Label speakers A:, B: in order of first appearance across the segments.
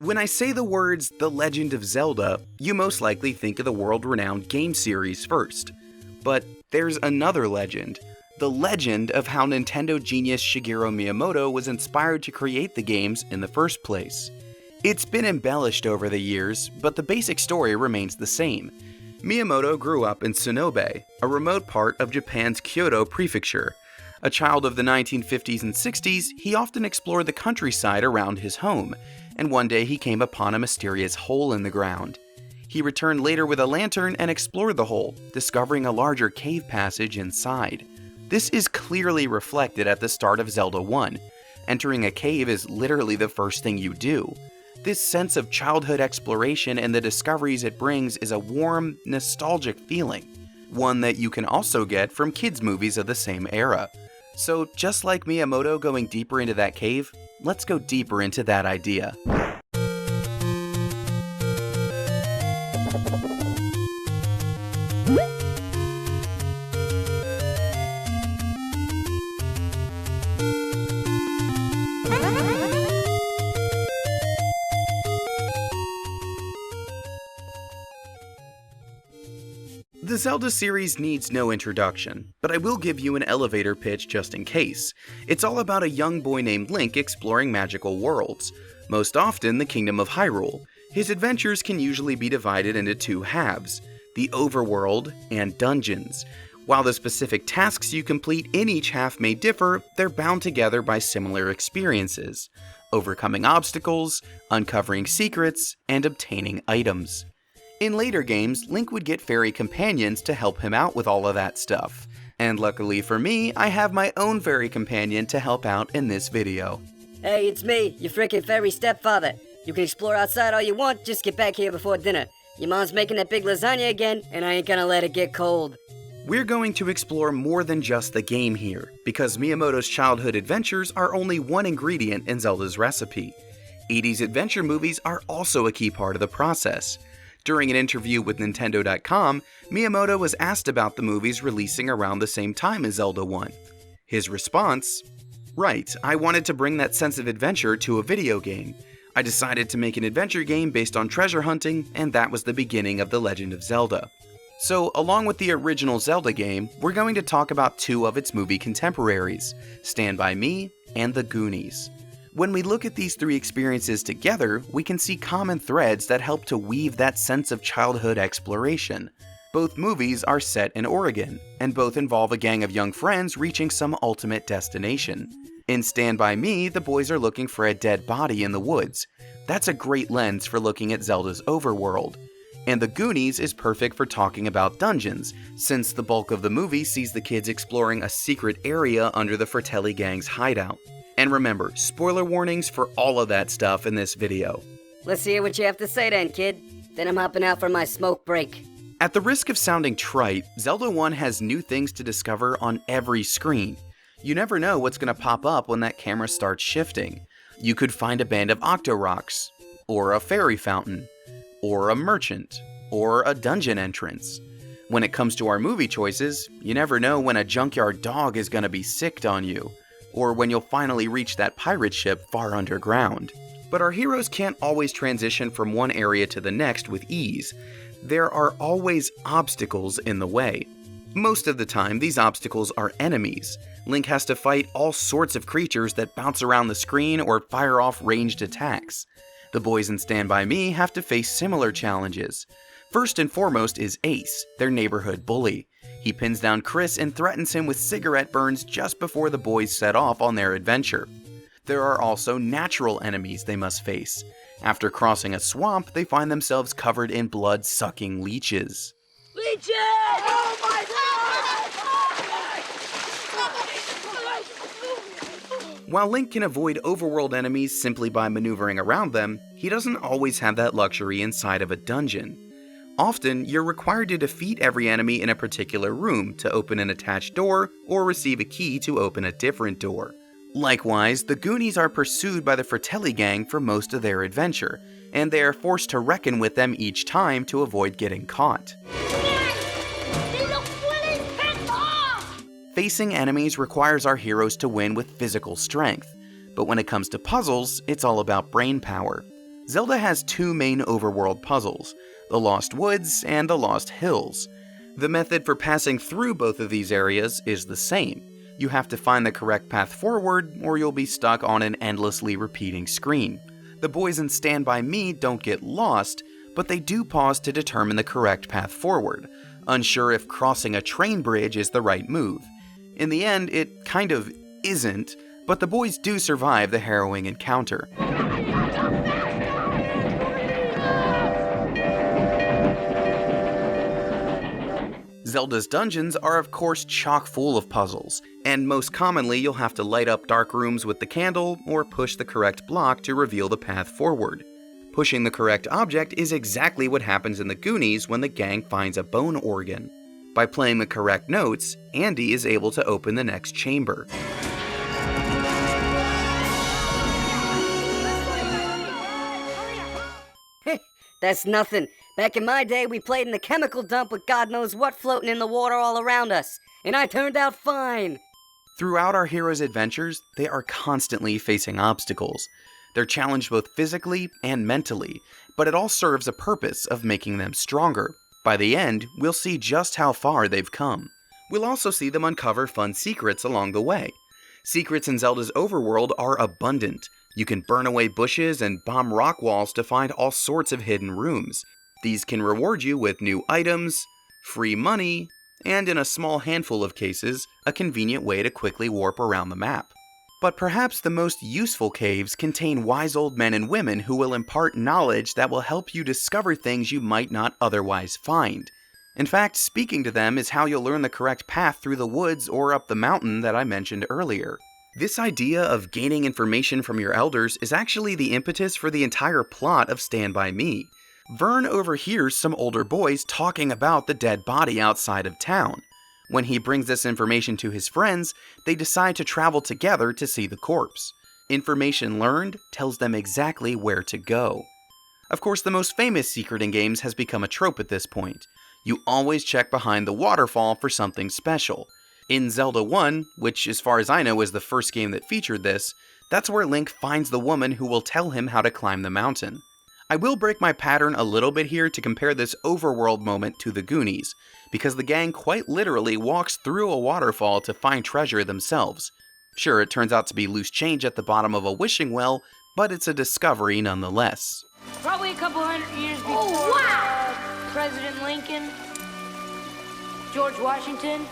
A: When I say the words The Legend of Zelda, you most likely think of the world-renowned game series first. But there's another legend. The legend of how Nintendo genius Shigeru Miyamoto was inspired to create the games in the first place. It's been embellished over the years, but the basic story remains the same. Miyamoto grew up in Sonobe, a remote part of Japan's Kyoto prefecture. A child of the 1950s and 60s, he often explored the countryside around his home, and one day he came upon a mysterious hole in the ground. He returned later with a lantern and explored the hole, discovering a larger cave passage inside. This is clearly reflected at the start of Zelda 1. Entering a cave is literally the first thing you do. This sense of childhood exploration and the discoveries it brings is a warm, nostalgic feeling, one that you can also get from kids' movies of the same era. So just like Miyamoto going deeper into that cave, let's go deeper into that idea. The Zelda series needs no introduction, but I will give you an elevator pitch just in case. It's all about a young boy named Link exploring magical worlds, most often the Kingdom of Hyrule. His adventures can usually be divided into two halves, the overworld and dungeons. While the specific tasks you complete in each half may differ, they're bound together by similar experiences: overcoming obstacles, uncovering secrets, and obtaining items. In later games, Link would get fairy companions to help him out with all of that stuff. And luckily for me, I have my own fairy companion to help out in this video.
B: Hey, it's me, your frickin' fairy stepfather. You can explore outside all you want, just get back here before dinner. Your mom's making that big lasagna again, and I ain't gonna let it get cold.
A: We're going to explore more than just the game here, because Miyamoto's childhood adventures are only one ingredient in Zelda's recipe. 80s adventure movies are also a key part of the process. During an interview with Nintendo.com, Miyamoto was asked about the movies releasing around the same time as Zelda 1. His response: "Right, I wanted to bring that sense of adventure to a video game. I decided to make an adventure game based on treasure hunting, and that was the beginning of The Legend of Zelda." So, along with the original Zelda game, we're going to talk about two of its movie contemporaries, Stand By Me and The Goonies. When we look at these three experiences together, we can see common threads that help to weave that sense of childhood exploration. Both movies are set in Oregon, and both involve a gang of young friends reaching some ultimate destination. In Stand By Me, the boys are looking for a dead body in the woods. That's a great lens for looking at Zelda's overworld. And The Goonies is perfect for talking about dungeons, since the bulk of the movie sees the kids exploring a secret area under the Fratelli gang's hideout. And remember, spoiler warnings for all of that stuff in this video.
B: Let's hear what you have to say then, kid. Then I'm hopping out for my smoke break.
A: At the risk of sounding trite, Zelda 1 has new things to discover on every screen. You never know what's going to pop up when that camera starts shifting. You could find a band of Octoroks, or a fairy fountain, or a merchant, or a dungeon entrance. When it comes to our movie choices, you never know when a junkyard dog is going to be sicked on you, or when you'll finally reach that pirate ship far underground. But our heroes can't always transition from one area to the next with ease. There are always obstacles in the way. Most of the time, these obstacles are enemies. Link has to fight all sorts of creatures that bounce around the screen or fire off ranged attacks. The boys in Stand By Me have to face similar challenges. First and foremost is Ace, their neighborhood bully. He pins down Chris and threatens him with cigarette burns just before the boys set off on their adventure. There are also natural enemies they must face. After crossing a swamp, they find themselves covered in blood-sucking leeches.
B: Leeches! Oh my God!
A: While Link can avoid overworld enemies simply by maneuvering around them, he doesn't always have that luxury inside of a dungeon. Often, you're required to defeat every enemy in a particular room to open an attached door or receive a key to open a different door. Likewise, the Goonies are pursued by the Fratelli gang for most of their adventure, and they are forced to reckon with them each time to avoid getting caught. Facing enemies requires our heroes to win with physical strength, but when it comes to puzzles, it's all about brain power. Zelda has two main overworld puzzles, the Lost Woods and the Lost Hills. The method for passing through both of these areas is the same. You have to find the correct path forward, or you'll be stuck on an endlessly repeating screen. The boys in Stand By Me don't get lost, but they do pause to determine the correct path forward, unsure if crossing a train bridge is the right move. In the end, it kind of isn't, but the boys do survive the harrowing encounter. Zelda's dungeons are of course chock full of puzzles, and most commonly you'll have to light up dark rooms with the candle or push the correct block to reveal the path forward. Pushing the correct object is exactly what happens in the Goonies when the gang finds a bone organ. By playing the correct notes, Andy is able to open the next chamber.
B: That's nothing. Back in my day, we played in the chemical dump with God knows what floating in the water all around us, and I turned out fine.
A: Throughout our heroes' adventures, they are constantly facing obstacles. They're challenged both physically and mentally, but it all serves a purpose of making them stronger. By the end, we'll see just how far they've come. We'll also see them uncover fun secrets along the way. Secrets in Zelda's overworld are abundant. You can burn away bushes and bomb rock walls to find all sorts of hidden rooms. These can reward you with new items, free money, and in a small handful of cases, a convenient way to quickly warp around the map. But perhaps the most useful caves contain wise old men and women who will impart knowledge that will help you discover things you might not otherwise find. In fact, speaking to them is how you'll learn the correct path through the woods or up the mountain that I mentioned earlier. This idea of gaining information from your elders is actually the impetus for the entire plot of Stand By Me. Vern overhears some older boys talking about the dead body outside of town. When he brings this information to his friends, they decide to travel together to see the corpse. Information learned tells them exactly where to go. Of course, the most famous secret in games has become a trope at this point. You always check behind the waterfall for something special. In Zelda 1, which as far as I know is the first game that featured this, that's where Link finds the woman who will tell him how to climb the mountain. I will break my pattern a little bit here to compare this overworld moment to the Goonies, because the gang quite literally walks through a waterfall to find treasure themselves. Sure, it turns out to be loose change at the bottom of a wishing well, but it's a discovery nonetheless.
C: Probably a couple hundred years before President Lincoln, George Washington.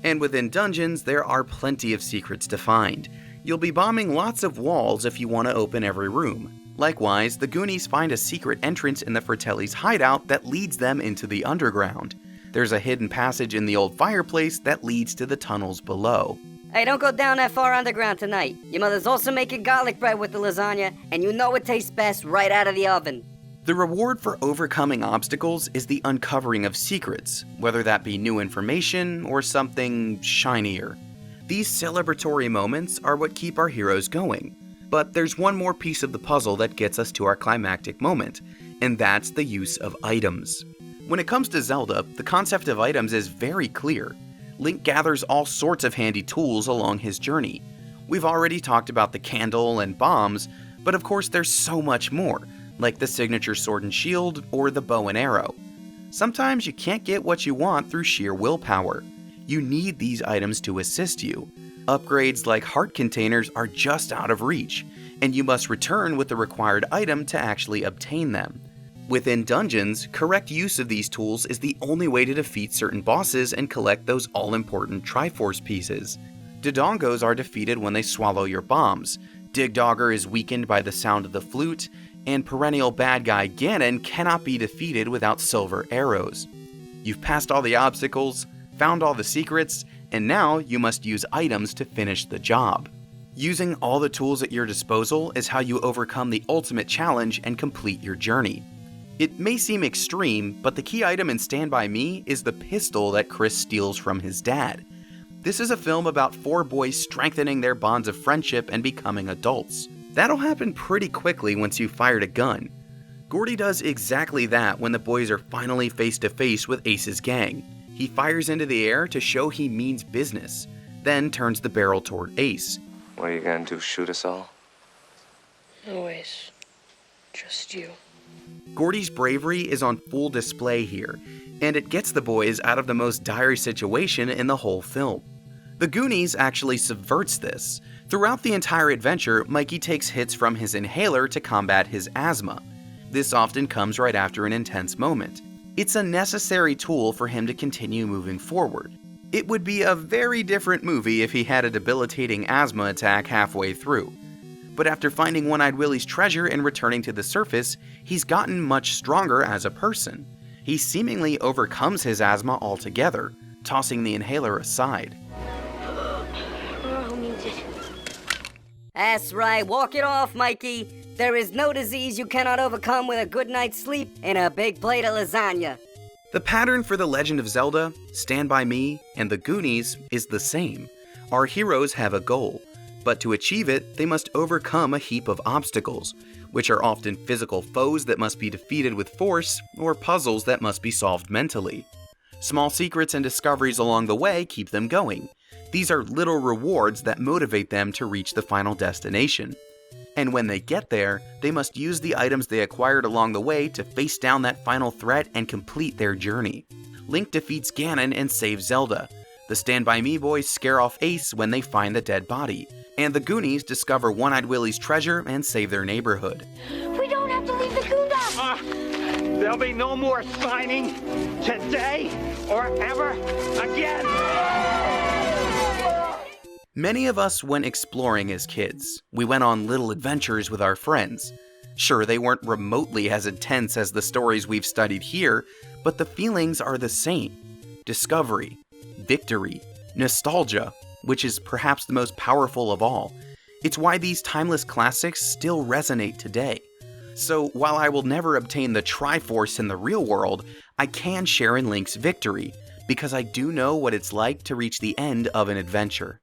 A: And within dungeons, there are plenty of secrets to find. You'll be bombing lots of walls if you want to open every room. Likewise, the Goonies find a secret entrance in the Fratelli's hideout that leads them into the underground. There's a hidden passage in the old fireplace that leads to the tunnels below.
B: Hey, don't go down that far underground tonight. Your mother's also making garlic bread with the lasagna, and you know it tastes best right out of the oven.
A: The reward for overcoming obstacles is the uncovering of secrets, whether that be new information or something shinier. These celebratory moments are what keep our heroes going. But there's one more piece of the puzzle that gets us to our climactic moment, and that's the use of items. When it comes to Zelda, the concept of items is very clear. Link gathers all sorts of handy tools along his journey. We've already talked about the candle and bombs, but of course there's so much more, like the signature sword and shield or the bow and arrow. Sometimes you can't get what you want through sheer willpower. You need these items to assist you. Upgrades like heart containers are just out of reach, and you must return with the required item to actually obtain them. Within dungeons, correct use of these tools is the only way to defeat certain bosses and collect those all-important Triforce pieces. Dodongos are defeated when they swallow your bombs, Digdogger is weakened by the sound of the flute, and perennial bad guy Ganon cannot be defeated without silver arrows. You've passed all the obstacles, found all the secrets, and now you must use items to finish the job. Using all the tools at your disposal is how you overcome the ultimate challenge and complete your journey. It may seem extreme, but the key item in Stand By Me is the pistol that Chris steals from his dad. This is a film about 4 boys strengthening their bonds of friendship and becoming adults. That'll happen pretty quickly once you've fired a gun. Gordy does exactly that when the boys are finally face to face with Ace's gang. He fires into the air to show he means business, then turns the barrel toward Ace.
D: What are you gonna do, shoot us all?
C: Always. Just you.
A: Gordy's bravery is on full display here, and it gets the boys out of the most dire situation in the whole film. The Goonies actually subverts this. Throughout the entire adventure, Mikey takes hits from his inhaler to combat his asthma. This often comes right after an intense moment. It's a necessary tool for him to continue moving forward. It would be a very different movie if he had a debilitating asthma attack halfway through. But after finding One-Eyed Willie's treasure and returning to the surface, he's gotten much stronger as a person. He seemingly overcomes his asthma altogether, tossing the inhaler aside.
C: Who needs it?
B: That's right, walk it off, Mikey. There is no disease you cannot overcome with a good night's sleep and a big plate of lasagna.
A: The pattern for The Legend of Zelda, Stand By Me, and The Goonies is the same. Our heroes have a goal, but to achieve it, they must overcome a heap of obstacles, which are often physical foes that must be defeated with force, or puzzles that must be solved mentally. Small secrets and discoveries along the way keep them going. These are little rewards that motivate them to reach the final destination. And when they get there, they must use the items they acquired along the way to face down that final threat and complete their journey. Link defeats Ganon and saves Zelda. The Stand By Me boys scare off Ace when they find the dead body. And the Goonies discover One-Eyed Willie's treasure and save their neighborhood.
C: We don't have to leave the Goondock!
D: There'll be no more signing today or ever again!
A: Many of us went exploring as kids. We went on little adventures with our friends. Sure, they weren't remotely as intense as the stories we've studied here, but the feelings are the same. Discovery, victory, nostalgia, which is perhaps the most powerful of all. It's why these timeless classics still resonate today. So while I will never obtain the Triforce in the real world, I can share in Link's victory, because I do know what it's like to reach the end of an adventure.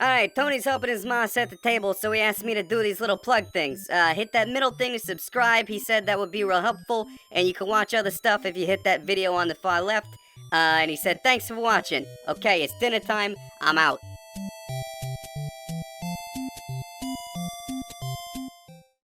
B: Alright, Tony's helping his mom set the table, so he asked me to do these little plug things. Hit that middle thing to subscribe. He said that would be real helpful, and you can watch other stuff if you hit that video on the far left. And he said, thanks for watching. Okay, it's dinner time. I'm out.